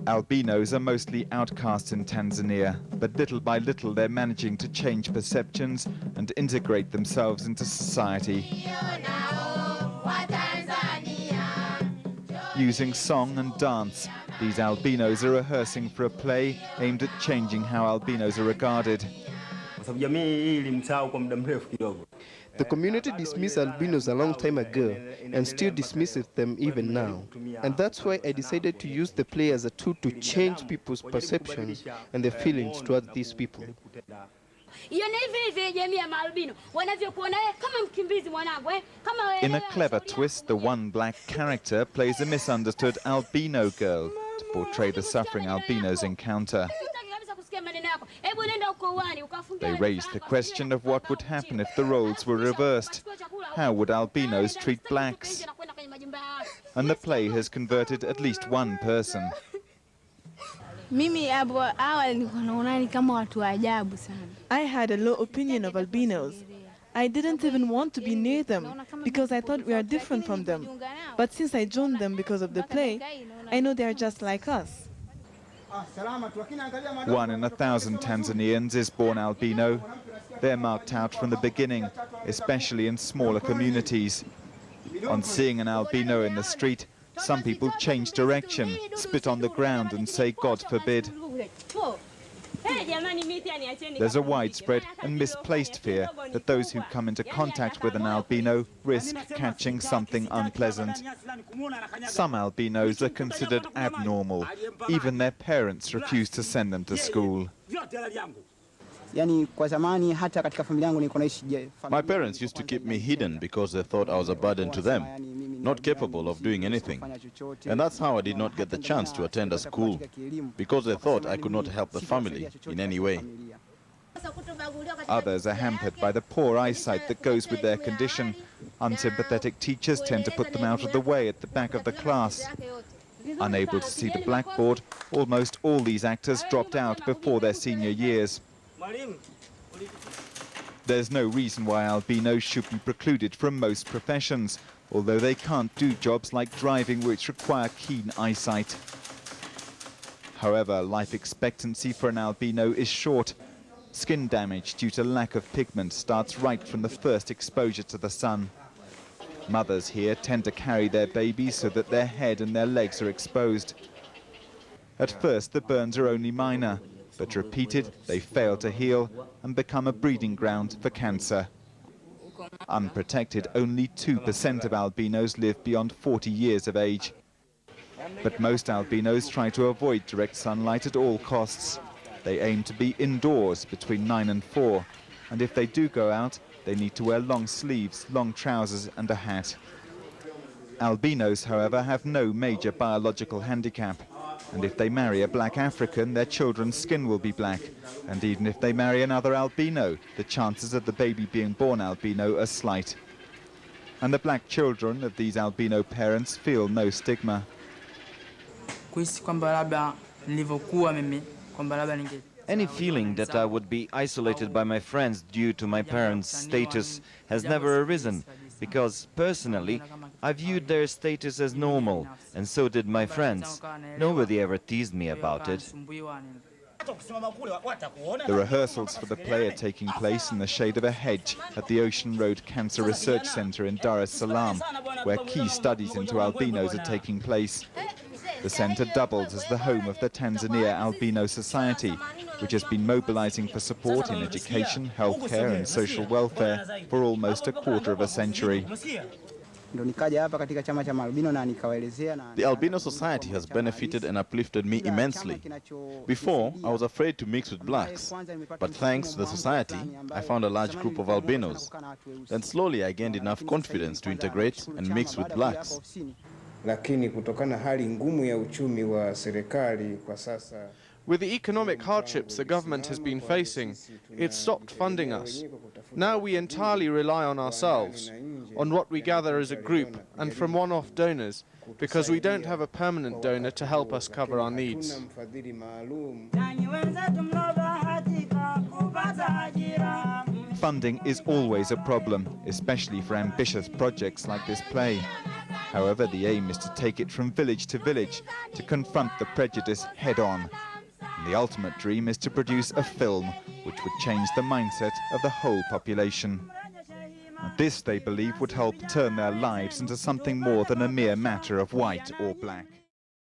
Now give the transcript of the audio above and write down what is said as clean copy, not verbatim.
Albinos are mostly outcasts in Tanzania, but little by little they're managing to change perceptions and integrate themselves into society. Using song and dance, these albinos are rehearsing for a play aimed at changing how albinos are regarded. The community dismissed albinos a long time ago and still dismisses them even now. And that's why I decided to use the play as a tool to change people's perceptions and their feelings towards these people. In a clever twist, the one black character plays a misunderstood albino girl to portray the suffering albinos encounter. They raised the question of what would happen if the roles were reversed. How would albinos treat blacks? And the play has converted at least one person. I had a low opinion of albinos. I didn't even want to be near them because I thought we are different from them. But since I joined them because of the play, I know they are just like us. 1 in 1,000 Tanzanians is born albino. They're marked out from the beginning, especially in smaller communities. On seeing an albino in the street, some people change direction, spit on the ground and say God forbid. There's a widespread and misplaced fear that those who come into contact with an albino risk catching something unpleasant. Some albinos are considered abnormal. Even their parents refuse to send them to school. My parents used to keep me hidden because they thought I was a burden to them, not capable of doing anything. And that's how I did not get the chance to attend a school, because they thought I could not help the family in any way. Others are hampered by the poor eyesight that goes with their condition. Unsympathetic teachers tend to put them out of the way at the back of the class. Unable to see the blackboard, almost all these actors dropped out before their senior years. There's no reason why albinos should be precluded from most professions, although they can't do jobs like driving which require keen eyesight. However, life expectancy for an albino is short. Skin damage due to lack of pigment starts right from the first exposure to the sun. Mothers here tend to carry their babies so that their head and their legs are exposed. At first, the burns are only minor, but repeated, they fail to heal and become a breeding ground for cancer. Unprotected, only 2% of albinos live beyond 40 years of age. But most albinos try to avoid direct sunlight at all costs. They aim to be indoors between 9 and 4, and if they do go out, they need to wear long sleeves, long trousers and a hat. Albinos, however, have no major biological handicap. And if they marry a black African, their children's skin will be black. And even if they marry another albino, the chances of the baby being born albino are slight. And the black children of these albino parents feel no stigma. Any feeling that I would be isolated by my friends due to my parents' status has never arisen, because personally, I viewed their status as normal, and so did my friends. Nobody ever teased me about it. The rehearsals for the play are taking place in the shade of a hedge at the Ocean Road Cancer Research Center in Dar es Salaam, where key studies into albinos are taking place. The center doubles as the home of the Tanzania Albino Society, which has been mobilizing for support in education, healthcare and social welfare for almost a quarter of a century. The Albino Society has benefited and uplifted me immensely. Before, I was afraid to mix with blacks, but thanks to the society, I found a large group of albinos. Then slowly I gained enough confidence to integrate and mix with blacks. With the economic hardships the government has been facing, it stopped funding us. Now we entirely rely on ourselves, on what we gather as a group and from one-off donors, because we don't have a permanent donor to help us cover our needs. Funding is always a problem, especially for ambitious projects like this play. However, the aim is to take it from village to village, to confront the prejudice head-on. And the ultimate dream is to produce a film which would change the mindset of the whole population. And this, they believe, would help turn their lives into something more than a mere matter of white or black.